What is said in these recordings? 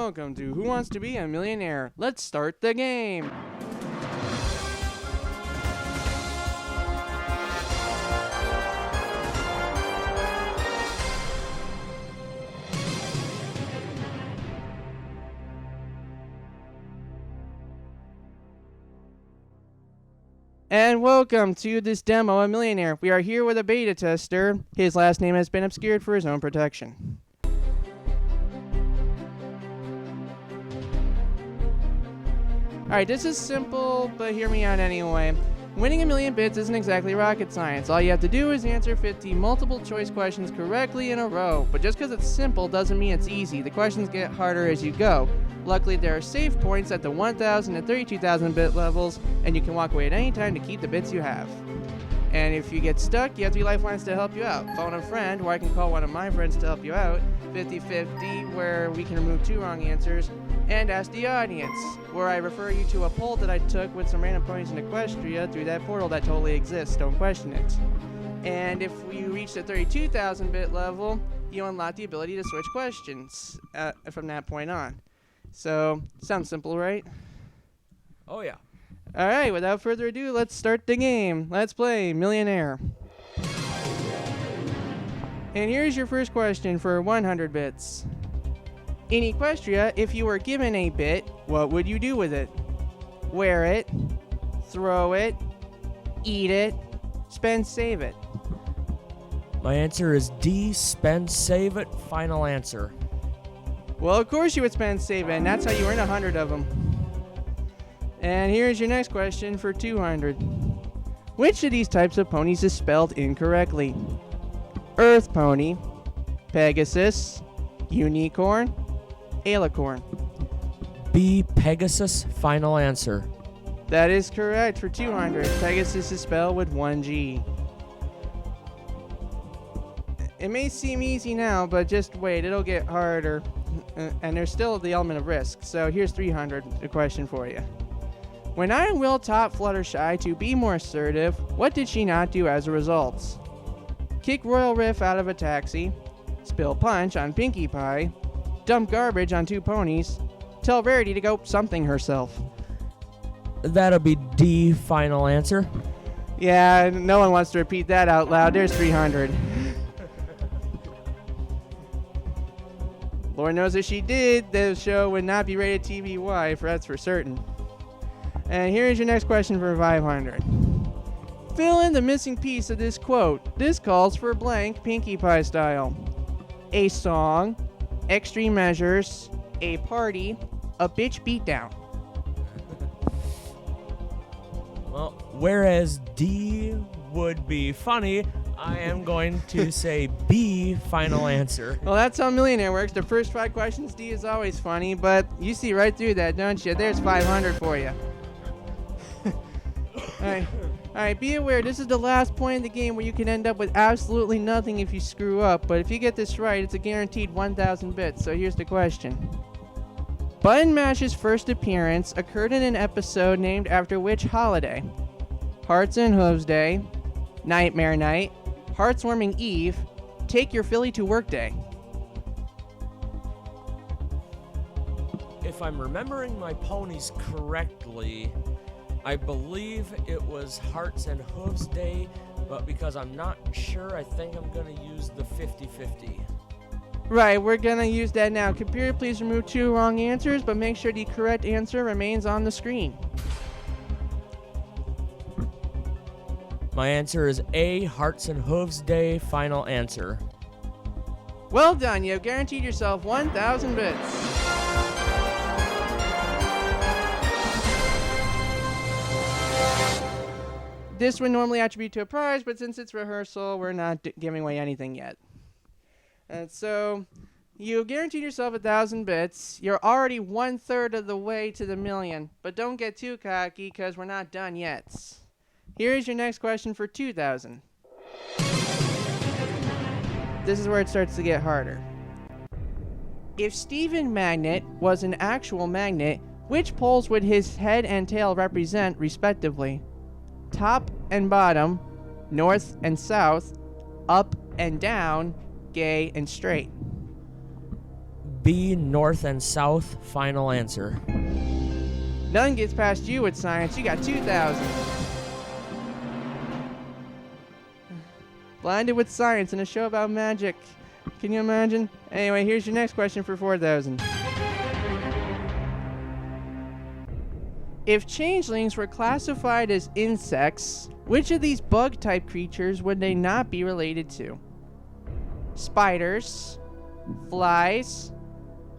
welcome to Who Wants to Be a Millionaire? Let's start the game. And welcome to this demo of Millionaire. We are here with a beta tester. His last name has been obscured for his own protection. Alright, this is simple, but hear me out anyway. Winning 1,000,000 bits isn't exactly rocket science. All you have to do is answer 50 multiple choice questions correctly in a row. But just because it's simple doesn't mean it's easy. The questions get harder as you go. Luckily, there are save points at the 1,000 and 32,000 bit levels, and you can walk away at any time to keep the bits you have. And if you get stuck, you have 3 lifelines to help you out. Phone a friend, where I can call one of my friends to help you out. 50-50, where we can remove 2 wrong answers. And Ask the Audience, where I refer you to a poll that I took with some random ponies in Equestria through that portal that totally exists. Don't question it. And if you reach the 32,000 bit level, you unlock the ability to switch questions from that point on. So, sounds simple, right? Oh, yeah. Alright, without further ado, let's start the game. Let's play Millionaire. And here's your first question for 100 bits. In Equestria, if you were given a bit, what would you do with it? Wear it, throw it, eat it, spend, save it. My answer is D, spend, save it, final answer. Well, of course you would spend, save it, and that's how you earn 100 of them. And here's your next question for 200. Which of these types of ponies is spelled incorrectly? Earth pony, Pegasus, unicorn, alicorn. B, Pegasus, final answer. That is correct for 200. Pegasus is spelled with 1 G. It may seem easy now, but just wait, it'll get harder. And there's still the element of risk. So here's 300, a question for you. When Iron Will taught Fluttershy to be more assertive, what did she not do as a result? Kick Royal Riff out of a taxi, spill punch on Pinkie Pie, dump garbage on 2 ponies, tell Rarity to go something herself. That'll be D, final answer. Yeah, no one wants to repeat that out loud. There's 300. Lord knows if she did, the show would not be rated TVY, that's for certain. And here's your next question for 500. Fill in the missing piece of this quote. This calls for blank Pinkie Pie style. A song, extreme measures, a party, a bitch beatdown. Well, whereas D would be funny, I am going to say B, final answer. Well, that's how Millionaire works. The first 5 questions, D is always funny, but you see right through that, don't you? There's 500 for you. Alright, be aware, this is the last point in the game where you can end up with absolutely nothing if you screw up, but if you get this right, it's a guaranteed 1,000 bits, so here's the question. Button Mash's first appearance occurred in an episode named after which holiday? Hearts and Hooves Day, Nightmare Night, Heartswarming Eve, Take Your Filly to Work Day. If I'm remembering my ponies correctly, I believe it was Hearts and Hooves Day, but because I'm not sure, I think I'm going to use the 50-50. Right, we're going to use that now. Computer, please remove 2 wrong answers, but make sure the correct answer remains on the screen. My answer is A, Hearts and Hooves Day, final answer. Well done, you have guaranteed yourself 1,000 bits. This would normally attribute to a prize, but since it's rehearsal, we're not giving away anything yet. And so, you guaranteed yourself 1,000 bits. You're already 1/3 of the way to the million, but don't get too cocky, because we're not done yet. Here's your next question for 2,000. This is where it starts to get harder. If Stephen Magnet was an actual magnet, which poles would his head and tail represent, respectively? Top and bottom, north and south, up and down, gay and straight. B, north and south. Final answer. None gets past you with science. You got 2,000. Blinded with science in a show about magic. Can you imagine? Anyway, here's your next question for 4,000. If changelings were classified as insects, which of these bug-type creatures would they not be related to? Spiders, flies,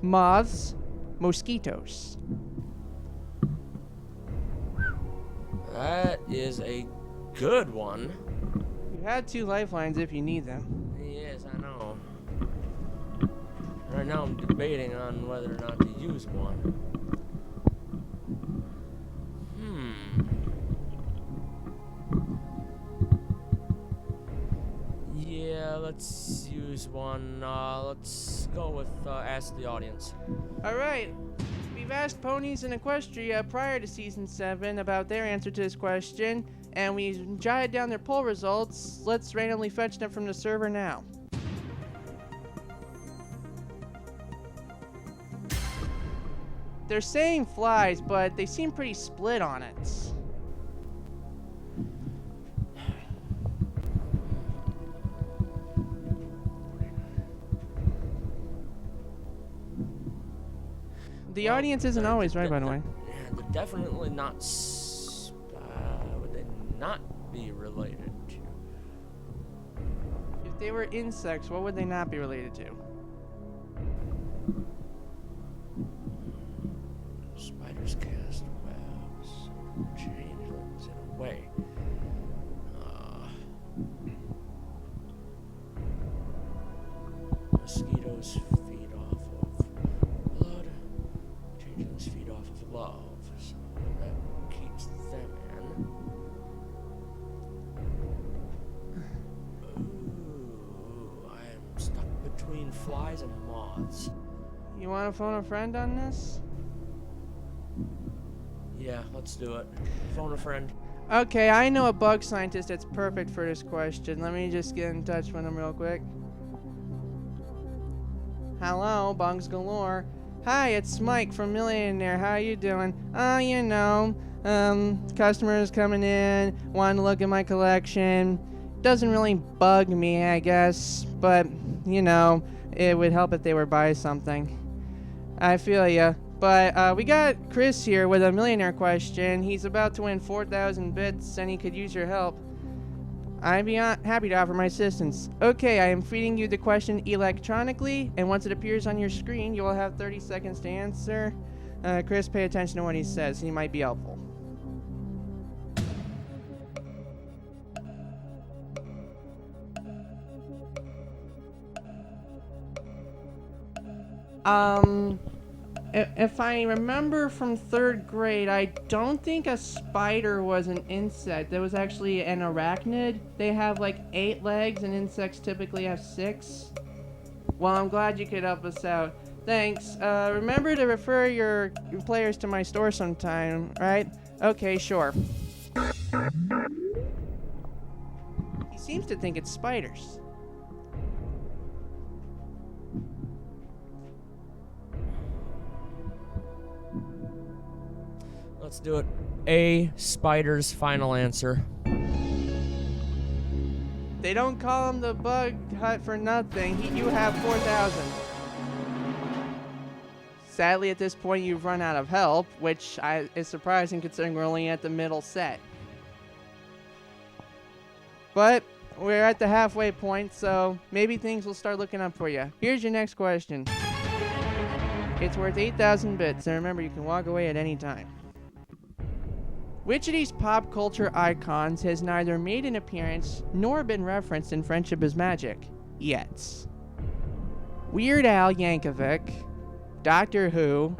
moths, mosquitoes. That is a good one. You had 2 lifelines if you need them. Yes, I know. Right now I'm debating on whether or not to use one. Yeah, let's use one. Let's go with Ask the Audience. Alright, we've asked ponies in Equestria prior to Season 7 about their answer to this question, and we jotted down their poll results. Let's randomly fetch them from the server now. They're saying flies, but they seem pretty split on it. The audience isn't always right, by the way. Yeah, they're definitely not. Would they not be related to? If they were insects, what would they not be related to? Spiders cast webs, changelings in a way. Mosquitoes feed off of blood. Changelings feed off of love, so that keeps them in. Ooh, I am stuck between flies and moths. You want to phone a friend on this? Yeah, let's do it. Phone a friend. Okay, I know a bug scientist that's perfect for this question. Let me just get in touch with him real quick. Hello, bugs galore. Hi, it's Mike from Millionaire. How you doing? You know, customers coming in, wanting to look at my collection. Doesn't really bug me, I guess, but, you know, it would help if they were buying something. I feel ya. But we got Chris here with a millionaire question. He's about to win 4,000 bits, and he could use your help. I'd be happy to offer my assistance. Okay, I am feeding you the question electronically, and once it appears on your screen, you will have 30 seconds to answer. Chris, pay attention to what he says. He might be helpful. If I remember from 3rd grade, I don't think a spider was an insect. That was actually an arachnid. They have like 8 legs, and insects typically have 6. Well, I'm glad you could help us out. Thanks. Remember to refer your players to my store sometime, right? Okay, sure. He seems to think it's spiders. Let's do it. A, spiders, final answer. They don't call him the bug hut for nothing. You have 4,000. Sadly, at this point, you've run out of help, which is surprising considering we're only at the middle set. But we're at the halfway point, so maybe things will start looking up for you. Here's your next question. It's worth 8,000 bits, and remember, you can walk away at any time. Which of these pop culture icons has neither made an appearance nor been referenced in Friendship is Magic yet? Weird Al Yankovic, Doctor Who,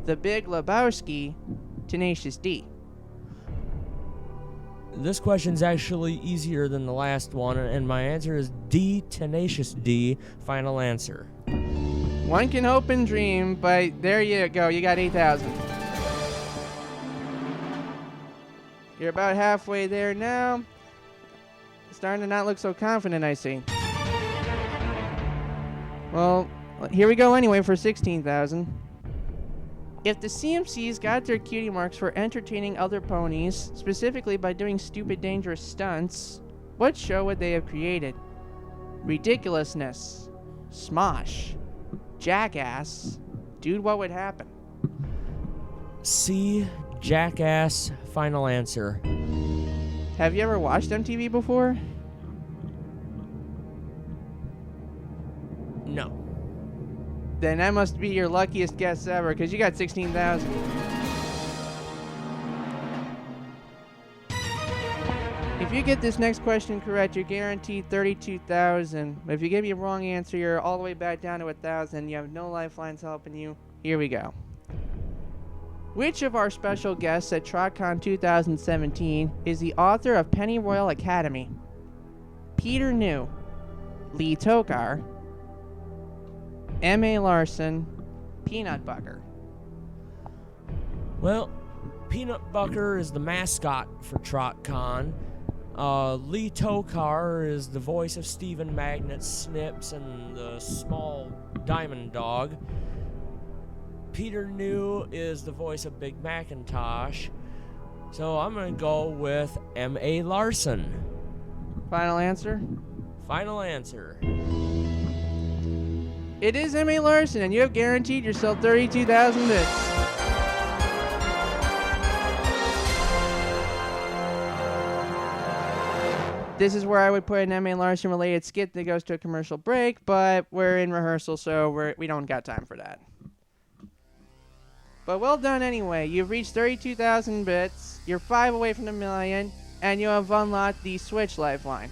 The Big Lebowski, Tenacious D. This question's actually easier than the last one, and my answer is D, Tenacious D, final answer. One can hope and dream, but there you go, you got 8,000. You're about halfway there now. Starting to not look so confident, I see. Well, Here we go anyway for 16,000. If the CMCs got their cutie marks for entertaining other ponies, specifically by doing stupid dangerous stunts, what show would they have created? Ridiculousness. Smosh. Jackass. Dude, what would happen? C. Jackass. Final answer. Have you ever watched MTV before? No. Then that must be your luckiest guess ever, because you got 16,000. If you get this next question correct, you're guaranteed 32,000. But if you give me a wrong answer, you're all the way back down to 1,000. You have no lifelines helping you. Here we go. Which of our special guests at Trotcon 2017 is the author of Pennyroyal Academy? Peter New, Lee Tokar, M.A. Larson, Peanut Butter. Well, Peanut Butter is the mascot for TrotCon. Lee Tokar is the voice of Stephen Magnet Snips and the small diamond dog. Peter New is the voice of Big Macintosh. So I'm going to go with M.A. Larson. Final answer? Final answer. It is M.A. Larson, and you have guaranteed yourself 32,000 bits. This is where I would put an M.A. Larson related skit that goes to a commercial break, but we're in rehearsal, so we don't got time for that. But well done anyway. You've reached 32,000 bits, you're 5 away from the million, and you have unlocked the Switch lifeline.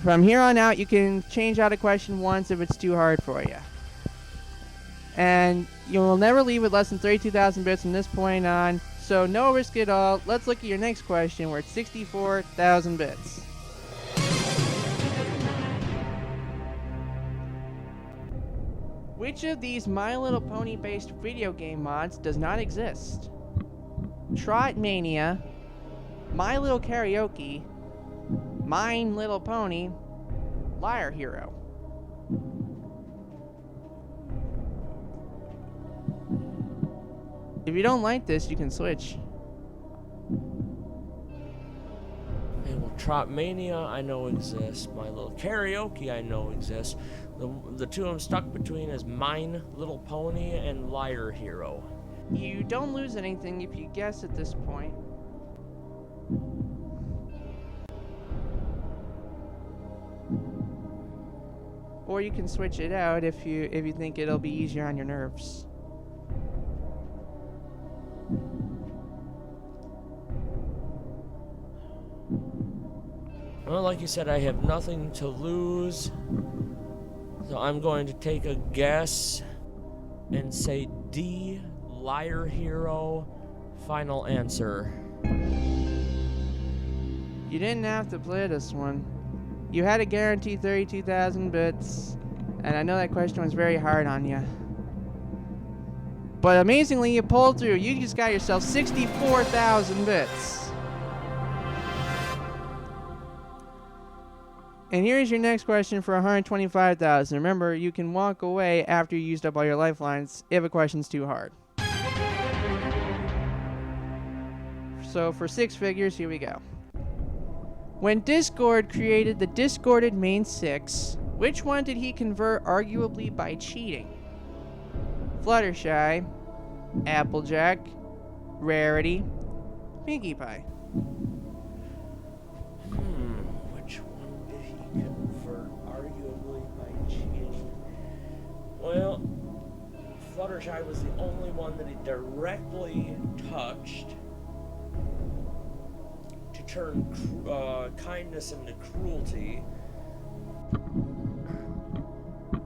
From here on out, you can change out a question once if it's too hard for you. And you will never leave with less than 32,000 bits from this point on, so no risk at all. Let's look at your next question where it's 64,000 bits. Which of these My Little Pony based video game mods does not exist? Trot Mania, My Little Karaoke, Mine Little Pony, Liar Hero. If you don't like this, you can switch. Okay, well, Trot Mania I know exists. My Little Karaoke I know exists. The two I'm stuck between is Mine Little Pony and Liar Hero. You don't lose anything if you guess at this point. Or you can switch it out if you think it'll be easier on your nerves. Well, like you said, I have nothing to lose. So I'm going to take a guess and say D, Liar Hero. Final answer. You didn't have to play this one. You had a guaranteed 32,000 bits, and I know that question was very hard on you. But amazingly, you pulled through. You just got yourself 64,000 bits. And here's your next question for 125,000. Remember, you can walk away after you used up all your lifelines if a question's too hard. So for 6 figures, here we go. When Discord created the Discorded main 6, which one did he convert arguably by cheating? Fluttershy, Applejack, Rarity, Pinkie Pie. Which one did he convert arguably by cheating? Well, Fluttershy was the only one that he directly touched to turn kindness into cruelty.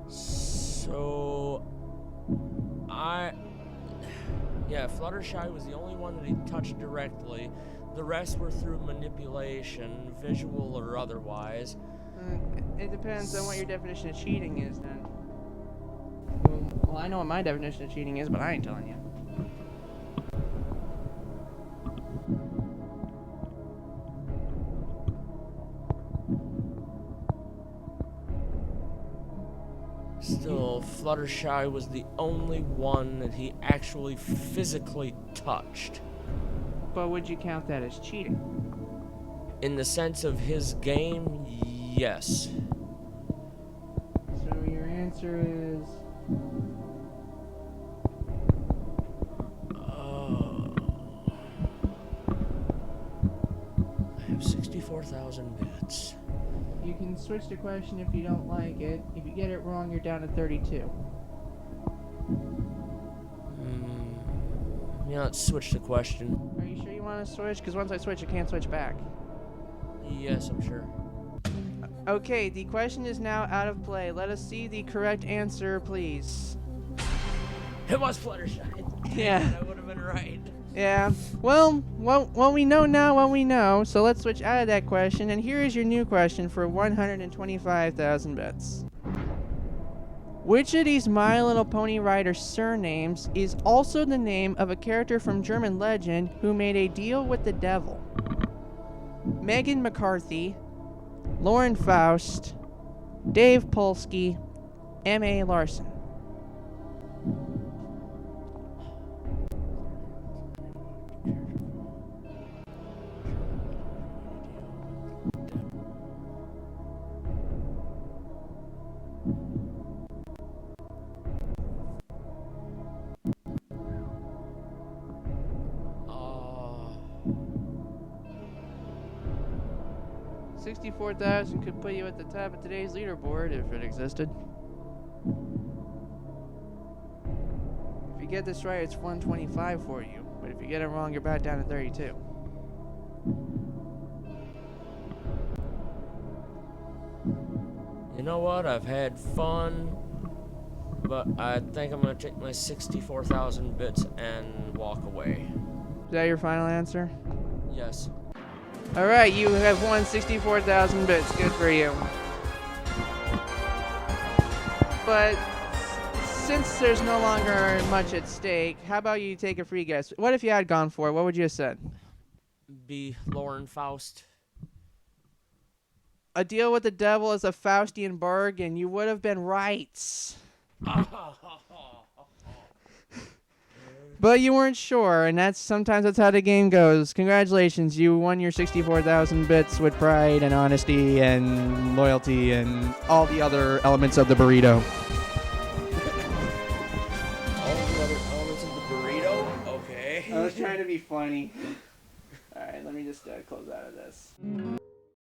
So, Fluttershy was the only one that he touched directly. The rest were through manipulation, visual or otherwise. It depends on what your definition of cheating is, then. Well, I know what my definition of cheating is, but I ain't telling you. Still Fluttershy was the only one that he actually physically touched. But would you count that as cheating? In the sense of his game, yes. So your answer is... I have 64,000 bits. You can switch the question if you don't like it. If you get it wrong, you're down to 32. Yeah, let's switch the question. Are you sure you want to switch? Because once I switch, I can't switch back. Yes, I'm sure. Okay, the question is now out of play. Let us see the correct answer, please. It was Fluttershy. Yeah. I would have been right. Yeah. Well, we know now what we know, so let's switch out of that question, and here is your new question for 125,000 bits. Which of these My Little Pony rider surnames is also the name of a character from German legend who made a deal with the devil? Megan McCarthy, Lauren Faust, Dave Polsky, M.A. Larson. Uh, 64,000 could put you at the top of today's leaderboard if it existed. If you get this right, it's 125 for you. But if you get it wrong, you're back down to 32. You know what? I've had fun, but I think I'm gonna take my 64,000 bits and walk away. Is that your final answer? Yes. Alright, you have won 64,000 bits. Good for you. But since there's no longer much at stake, how about you take a free guess? What if you had gone for it? What would you have said? Be Lauren Faust. A deal with the devil is a Faustian bargain. You would have been right. But you weren't sure, and sometimes that's how the game goes. Congratulations, you won your 64,000 bits with pride and honesty and loyalty and all the other elements of the burrito. All the other elements of the burrito? Okay. I was trying to be funny. Alright, let me just close out of this.